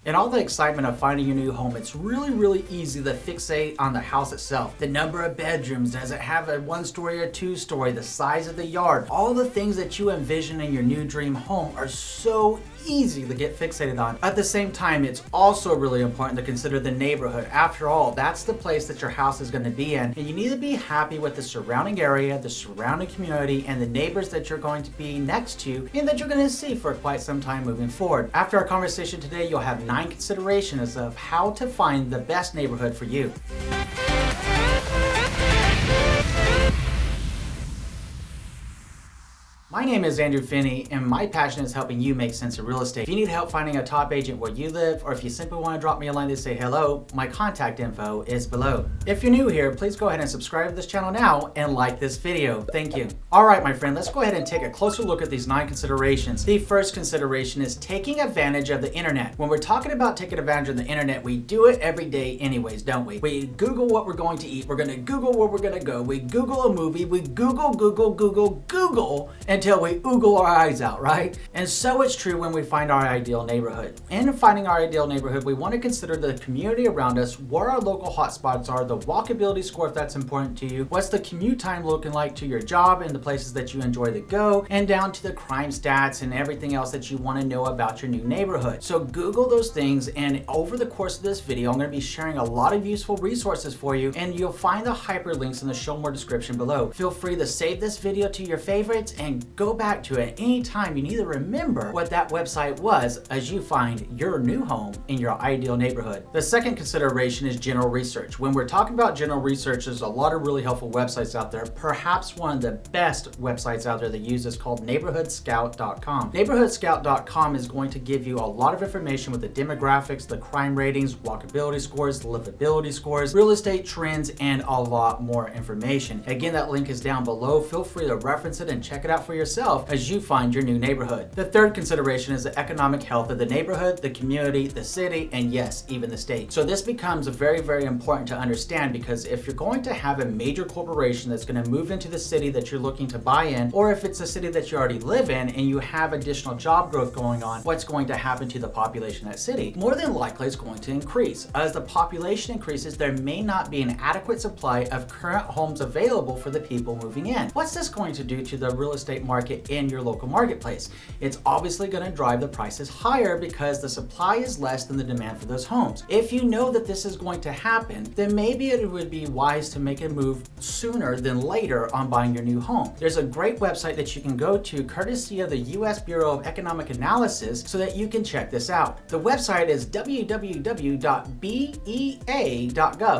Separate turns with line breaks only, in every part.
In all the excitement of finding your new home, it's really easy to fixate on the house itself. The number of bedrooms, does it have a 1-story or 2-story, the size of the yard. All the things that you envision in your new dream home are so easy to get fixated on. At the same time, it's also really important to consider the neighborhood. After all, that's the place that your house is going to be in, and you need to be happy with the surrounding area, the surrounding community, and the neighbors that you're going to be next to and that you're going to see for quite some time moving forward. After our conversation today, you'll have 9 considerations of how to find the best neighborhood for you. My name is Andrew Finney, and my passion is helping you make sense of real estate. If you need help finding a top agent where you live, or if you simply want to drop me a line to say hello, my contact info is below. If you're new here, please go ahead and subscribe to this channel now and like this video. Thank you. All right, my friend, let's go ahead and take a closer look at these 9 considerations. The first consideration is taking advantage of the internet. When we're talking about taking advantage of the internet, we do it every day anyways, don't we? We Google what we're going to eat. We're going to Google where we're going to go. We Google a movie. We Google, until we oogle our eyes out, right? And so it's true when we find our ideal neighborhood. In finding our ideal neighborhood, we want to consider the community around us, where our local hotspots are, the walkability score if that's important to you, what's the commute time looking like to your job and the places that you enjoy to go, and down to the crime stats and everything else that you want to know about your new neighborhood. So Google those things, and over the course of this video, I'm going to be sharing a lot of useful resources for you, and you'll find the hyperlinks in the show more description below. Feel free to save this video to your favorites and go back to it anytime you need to remember what that website was as you find your new home in your ideal neighborhood. The second consideration is general research. When we're talking about general research, there's a lot of really helpful websites out there. Perhaps one of the best websites out there to use is called neighborhoodscout.com. Neighborhoodscout.com is going to give you a lot of information with the demographics, the crime ratings, walkability scores, livability scores, real estate trends, and a lot more information. Again, that link is down below. Feel free to reference it and check it out for yourself as you find your new neighborhood. The third consideration is the economic health of the neighborhood, the community, the city, and yes, even the state. So this becomes very important to understand, because if you're going to have a major corporation that's going to move into the city that you're looking to buy in, or if it's a city that you already live in and you have additional job growth going on, what's going to happen to the population of that city? More than likely, it's going to increase. As the population increases, there may not be an adequate supply of current homes available for the people moving in. What's this going to do to the real estate market in your local marketplace? It's obviously going to drive the prices higher because the supply is less than the demand for those homes. If you know that this is going to happen, then maybe it would be wise to make a move sooner than later on buying your new home. There's a great website that you can go to courtesy of the U.S. Bureau of Economic Analysis so that you can check this out. The website is www.bea.gov.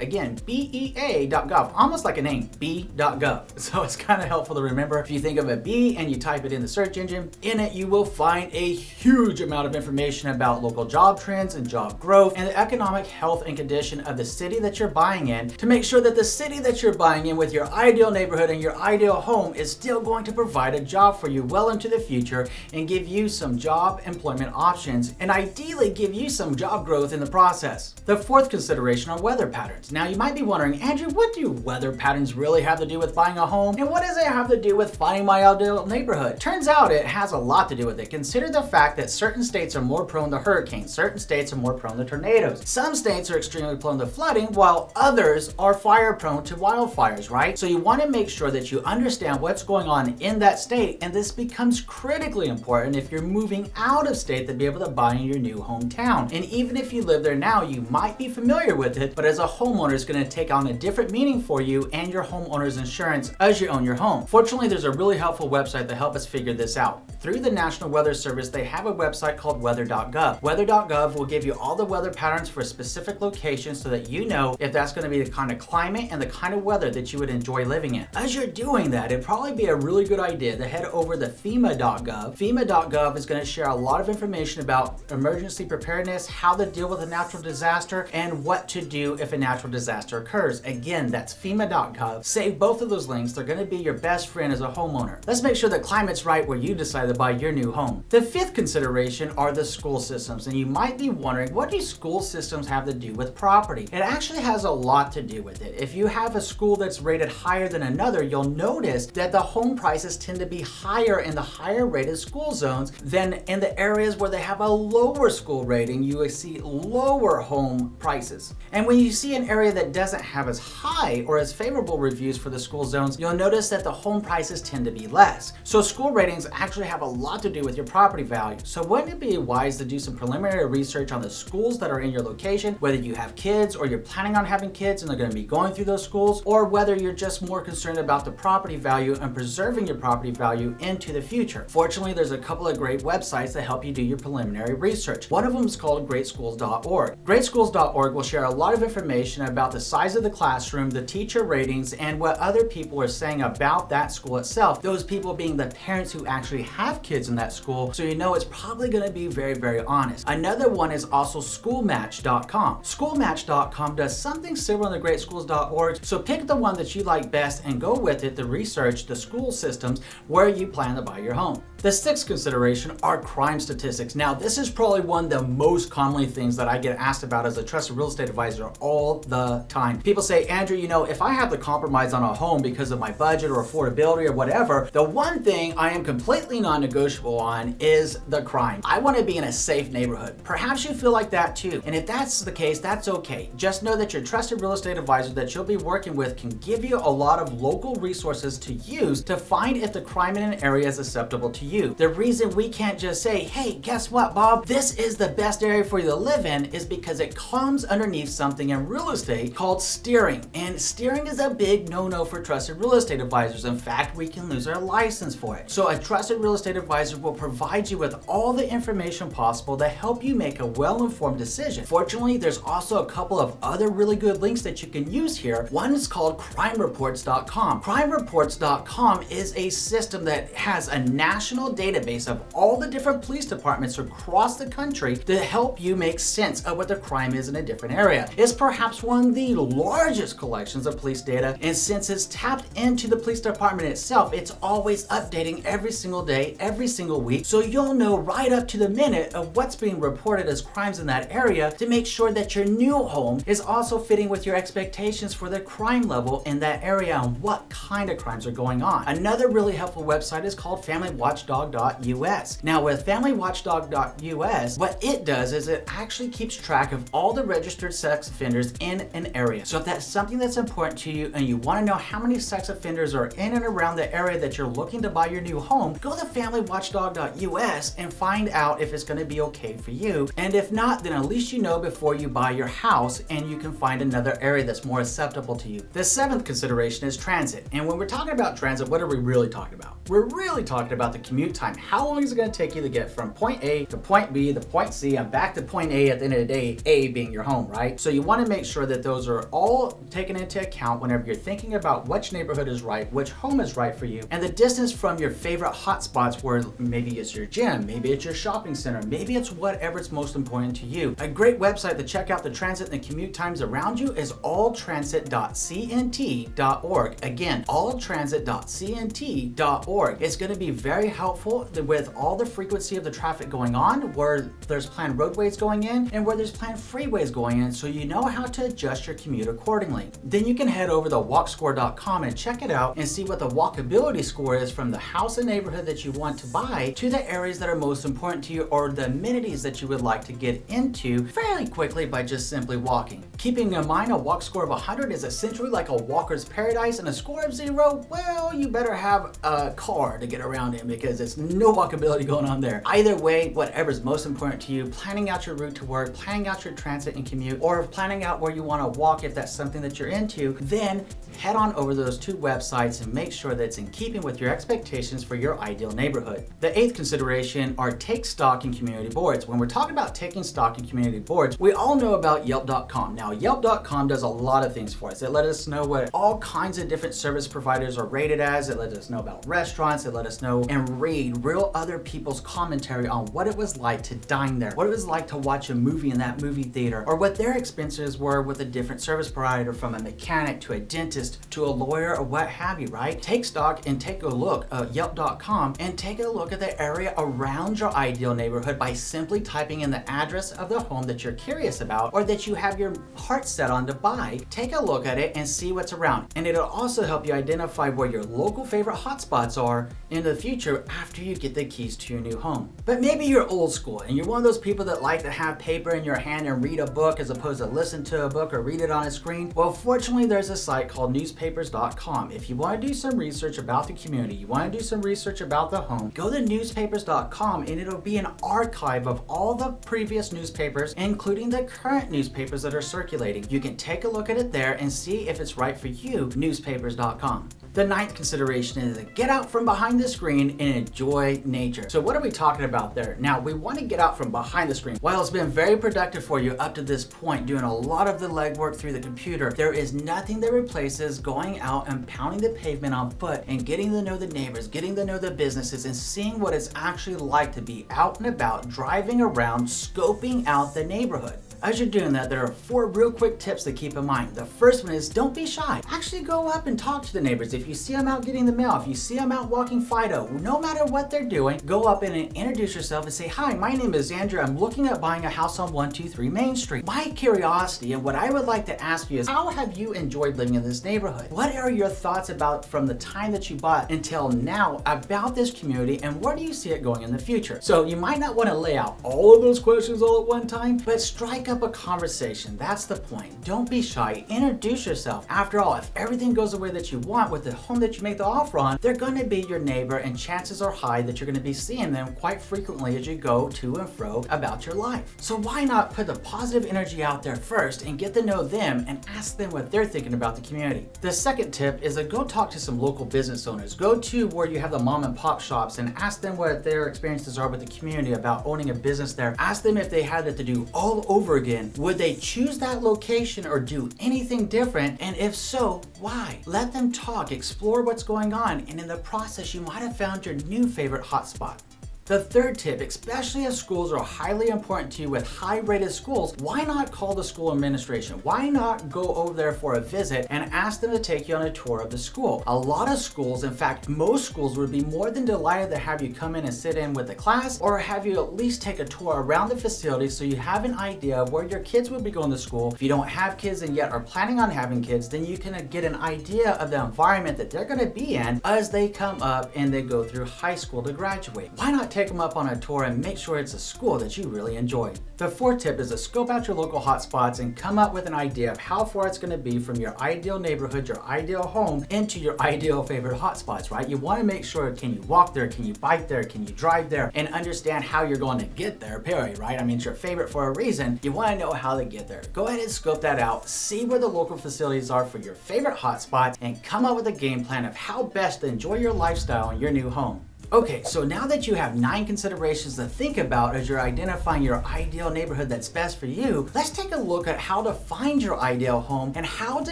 Again, bea.gov, almost like a name, b.gov. So it's kind of helpful to remember. If you think of a B and you type it in the search engine, in it you will find a huge amount of information about local job trends and job growth and the economic health and condition of the city that you're buying in, to make sure that the city that you're buying in with your ideal neighborhood and your ideal home is still going to provide a job for you well into the future and give you some job employment options, and ideally give you some job growth in the process. The fourth consideration are weather patterns. Now you might be wondering, Andrew, what do weather patterns really have to do with buying a home, and what does it have to do with finding my ideal neighborhood? Turns out it has a lot to do with it. Consider the fact that certain states are more prone to hurricanes, certain states are more prone to tornadoes, some states are extremely prone to flooding, while others are fire prone to wildfires, right? So you want to make sure that you understand what's going on in that state, and this becomes critically important if you're moving out of state to be able to buy in your new hometown. And even if you live there now, you might be familiar with it, but as a homeowner, it's going to take on a different meaning for you and your homeowner's insurance as you own your home. Fortunately, there's a really helpful website to help us figure this out. Through the National Weather Service, they have a website called weather.gov. Weather.gov will give you all the weather patterns for specific locations so that you know if that's going to be the kind of climate and the kind of weather that you would enjoy living in. As you're doing that, it'd probably be a really good idea to head over to FEMA.gov. FEMA.gov is going to share a lot of information about emergency preparedness, how to deal with a natural disaster, and what to do if a natural disaster occurs. Again, that's FEMA.gov. Save both of those links. They're going to be your best friend as a homeowner. Let's make sure the climate's right where you decide to buy your new home. The fifth consideration are the school systems, and you might be wondering, what do school systems have to do with property? It actually has a lot to do with it. If you have a school that's rated higher than another, you'll notice that the home prices tend to be higher in the higher rated school zones than in the areas where they have a lower school rating. You will see lower home prices. And when you see an area that doesn't have as high or as favorable reviews for the school zones, you'll notice that the home prices tend to be less. So school ratings actually have a lot to do with your property value. So wouldn't it be wise to do some preliminary research on the schools that are in your location, whether you have kids or you're planning on having kids and they're going to be going through those schools, or whether you're just more concerned about the property value and preserving your property value into the future. Fortunately, there's a couple of great websites that help you do your preliminary research. One of them is called greatschools.org. Greatschools.org will share a lot of information about the size of the classroom, the teacher ratings, and what other people are saying about that school itself. Those people being the parents who actually have kids in that school, so you know it's probably going to be very, very honest. Another one is also schoolmatch.com. Schoolmatch.com does something similar to greatschools.org, so pick the one that you like best and go with it to research the school systems where you plan to buy your home. The sixth consideration are crime statistics. Now, this is probably one of the most commonly things that I get asked about as a trusted real estate advisor all the time. People say, Andrew, you know, if I have to compromise on a home because of my budget or affordability or whatever, the one thing I am completely non-negotiable on is the crime. I want to be in a safe neighborhood. Perhaps you feel like that too. And if that's the case, that's okay. Just know that your trusted real estate advisor that you'll be working with can give you a lot of local resources to use to find if the crime in an area is acceptable to you. The reason we can't just say, hey, guess what, Bob? This is the best area for you to live in is because it comes underneath something in real estate called steering. And steering is a big no-no for trusted real estate advisors. In fact, we can lose our license for it. So a trusted real estate advisor will provide you with all the information possible to help you make a well-informed decision. Fortunately, there's also a couple of other really good links that you can use here. One is called crimereports.com. Crimereports.com is a system that has a national database of all the different police departments across the country to help you make sense of what the crime is in a different area. It's perhaps one of the largest collections of police data, and since it's tapped into the police department itself, it's always updating every single day, every single week, so you'll know right up to the minute of what's being reported as crimes in that area to make sure that your new home is also fitting with your expectations for the crime level in that area and what kind of crimes are going on. Another really helpful website is called familywatchdog.us. Now with familywatchdog.us, what it does is it actually keeps track of all the registered sex offenders in an area. So if that's something that's important to you and you want to know how many sex offenders are in and around the area that you're looking to buy your new home, go to familywatchdog.us and find out if it's going to be okay for you. And if not, then at least you know before you buy your house and you can find another area that's more acceptable to you. The seventh consideration is transit. And when we're talking about transit, what are we really talking about? We're really talking about the commute time. How long is it going to take you to get from point A to point B to point C and back to point A at the end of the day, A being your home, right? So you want to make sure that those are all taken into account whenever you're thinking about which neighborhood is right, which home is right for you, and the distance from your favorite hotspots where maybe it's your gym, maybe it's your shopping center, maybe it's whatever's most important to you. A great website to check out the transit and the commute times around you is alltransit.cnt.org. Again, alltransit.cnt.org. It's going to be very helpful with all the frequency of the traffic going on, where there's planned roadways going in and where there's planned freeways going in, so you know how to adjust your commute accordingly. Then you can head over to walkscore.com and check it out and see what the walkability score is from the house and neighborhood that you want to buy to the areas that are most important to you or the amenities that you would like to get into fairly quickly by just simply walking. Keeping in mind a walk score of 100 is essentially like a walker's paradise, and a score of 0, well, you better have a car to get around in because it's no walkability going on there. Either way, whatever's most important to you, planning out your route to work, planning out your transit and commute, or planning out where you want to walk if that's something that you're into, then head on over to those two websites and make sure that it's in keeping with your expectations for your ideal neighborhood. The eighth consideration are take stock in community boards. When we're talking about taking stock in community boards, we all know about Yelp.com. Now, Yelp.com does a lot of things for us. It let us know what all kinds of different service providers are rated as. It let us know about restaurants. It let us know and read real other people's commentary on what it was like to dine there, what it was like to watch a movie in that movie theater, or what their experiences were with a different service provider, from a mechanic to a dentist to a lawyer or what have you, right? Take stock and take a look at Yelp.com and take a look at the area around your ideal neighborhood by simply typing in the address of the home that you're curious about or that you have your heart set on to buy. Take a look at it and see what's around. And it'll also help you identify where your local favorite hotspots are in the future after you get the keys to your new home. But maybe you're old school and you're one of those people that like to have paper in your hand and read a book as opposed to listen to a book or read it on a screen. Well, fortunately, there's a site called newspapers.com. If you want to do some research about the community, you want to do some research about the home, go to newspapers.com and it'll be an archive of all the previous newspapers, including the current newspapers that are circulating. You can take a look at it there and see if it's right for you, newspapers.com. The ninth consideration is to get out from behind the screen and enjoy nature. So what are we talking about there? Now, we want to get out from behind the screen. While it's been very productive for you up to this point, doing a lot of the legwork through the computer, there is nothing that replaces going out and pounding the pavement on foot and getting to know the neighbors, getting to know the businesses, and seeing what it's actually like to be out and about, driving around, scoping out the neighborhood. As you're doing that, there are 4 real quick tips to keep in mind. The first one is don't be shy. Actually go up and talk to the neighbors. If you see them out getting the mail, if you see them out walking Fido, no matter what they're doing, go up and introduce yourself and say, hi, my name is Andrew. I'm looking at buying a house on 123 Main Street. My curiosity and what I would like to ask you is, how have you enjoyed living in this neighborhood? What are your thoughts about from the time that you bought until now about this community, and where do you see it going in the future? So you might not want to lay out all of those questions all at one time, but strike up a conversation. That's the point. Don't be shy. Introduce yourself. After all, if everything goes the way that you want with the home that you make the offer on, they're going to be your neighbor, and chances are high that you're going to be seeing them quite frequently as you go to and fro about your life. So why not put the positive energy out there first and get to know them and ask them what they're thinking about the community? The second tip is to go talk to some local business owners. Go to where you have the mom and pop shops and ask them what their experiences are with the community about owning a business there. Ask them if they had it to do all over again, would they choose that location or do anything different? And if so, why? Let them talk, explore what's going on, and in the process, you might have found your new favorite hotspot. The third tip, especially if schools are highly important to you with high-rated schools, why not call the school administration? Why not go over there for a visit and ask them to take you on a tour of the school? A lot of schools, in fact, most schools would be more than delighted to have you come in and sit in with the class, or have you at least take a tour around the facility so you have an idea of where your kids would be going to school. If you don't have kids and yet are planning on having kids, then you can get an idea of the environment that they're going to be in as they come up and they go through high school to graduate. Why not take them up on a tour and make sure it's a school that you really enjoy? The fourth tip is to scope out your local hotspots and come up with an idea of how far it's going to be from your ideal neighborhood, your ideal home, into your ideal favorite hotspots, right? You want to make sure, can you walk there? Can you bike there? Can you drive there? And understand how you're going to get there, period, right? I mean, it's your favorite for a reason. You want to know how to get there. Go ahead and scope that out. See where the local facilities are for your favorite hotspots and come up with a game plan of how best to enjoy your lifestyle in your new home. Okay, so now that you have 9 considerations to think about as you're identifying your ideal neighborhood that's best for you, let's take a look at how to find your ideal home and how to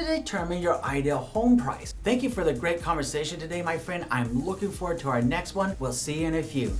determine your ideal home price. Thank you for the great conversation today, my friend. I'm looking forward to our next one. We'll see you in a few.